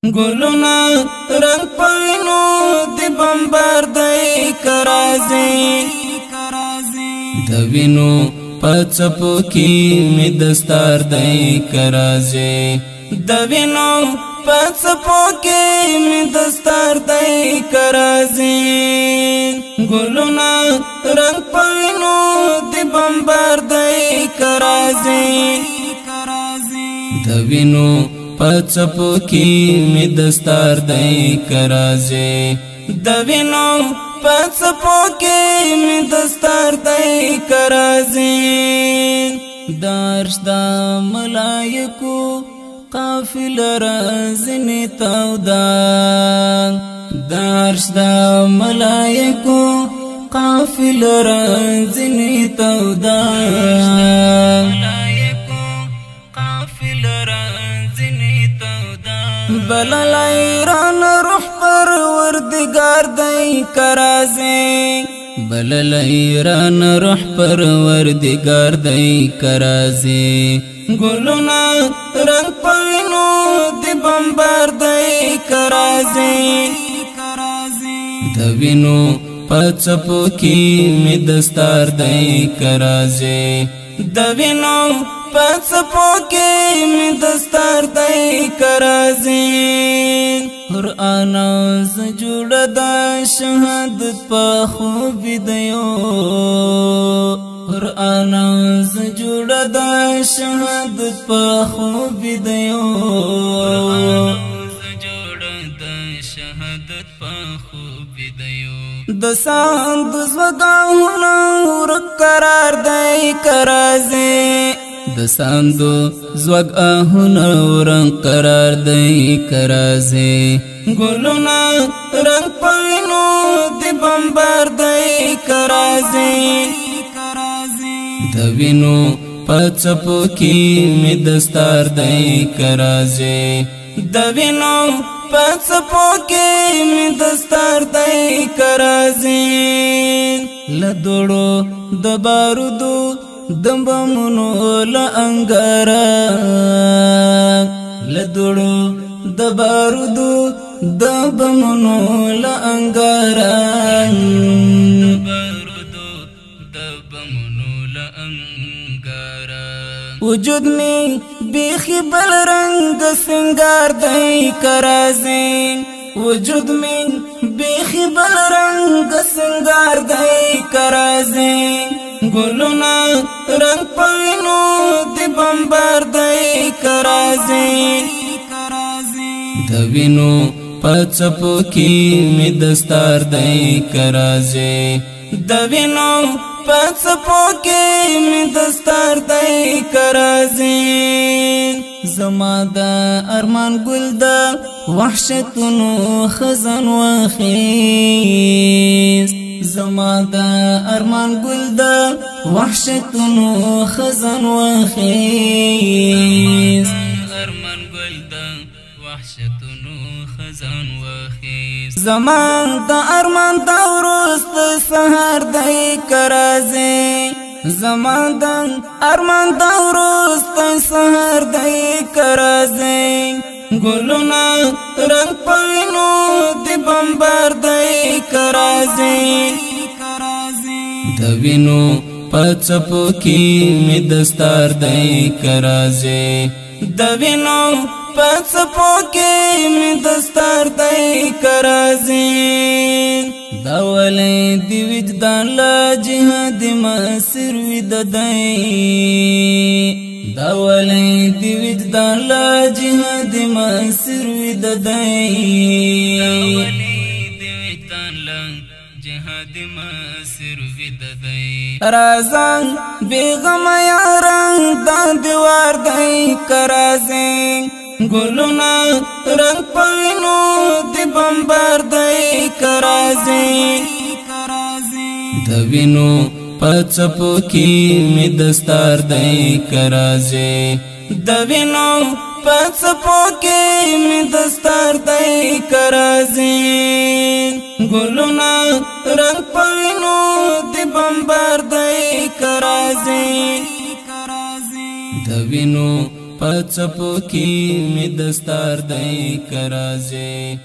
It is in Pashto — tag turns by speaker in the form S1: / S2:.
S1: ګلونه رنگ پوینو دی بمبار دی کرازی د وینو پڅپو کی می دستار دی کرازی د وینو پڅپو کی می دستار دی کرازی ګلونه رنگ پوینو دی بمبار دی کرازی د وینو پڅپو کی می دستار دی کرازی د وینو پڅپو کی می دستار دی کرازی دارش دا ملائکو قافل رازنی تودا دارش دا ملائکو قافل رازنی تودا بلل ایران روح پروردگار دی کرازی بلل ایران روح پروردگار دی کرازی گلونا رنگ پوینو دی بمبار دی کرازی دوینو پڅپو کی می دستار دی کرازی دوینو پڅپو کی می دستار دی کرازی قرآن ز جوړ د شهادت په خوب دیو قرآن ز جوړ د شهادت په خوب دیو د ساند زګاونه ور قرار دی کرازی د ساندو زوګ اهونه ورن قرار دی کرازی ګلونا رنگ پوینو دی بمبار دی کرازی د وینو پڅپو کی می دستار دی کرازی د وینو پڅپو کی می دستار دی کرازی لدوړو د بارودو دمبمونو لانګارا لدوړو د بارودو دمبمونو لانګارا وجود می بیخی بل رنگ سنگار دی کرازی وجود می بیخی بل رنگ سنگار دی کرازی ګلونا رنگ پوینو دی بمبار دی کرازی د وینو پڅپو کی می دستار دی کرازی د وینو پڅپو کی می دستار دی کرازی زما د ارمان ګل د وحشتونو خزان واخیست زما د ارمان ګل د وحشتونو خزان واخیست ارمان ګل د وحشتونو خزان واخیست زما د ارمان د ورست سحر دی کرازی زما د ارمان د ورست سحر دی کرازی ګلونا رنگ پوینو دی بمبار دی کرازی د وینو پڅپو کی می دستار دی کرازی د وینو پڅپو کی می دستار دی کرازی داولی دی وجدان لا جهاد مسر وید دی داولی دی وجدان لا جهاد مسر وید دی رازان بیغم یاران دا دیوار دی کرازی ګلونا رنگ پوینو دی بمبار دی کرازی د وینو پڅپو کی می دستار دی کرازی د وینو پڅپو کی می دستار دی کرازی ګلونا رنگ پوینو دی بمبار دی کرازی د وینو پڅپو کی می دستار دای کرازه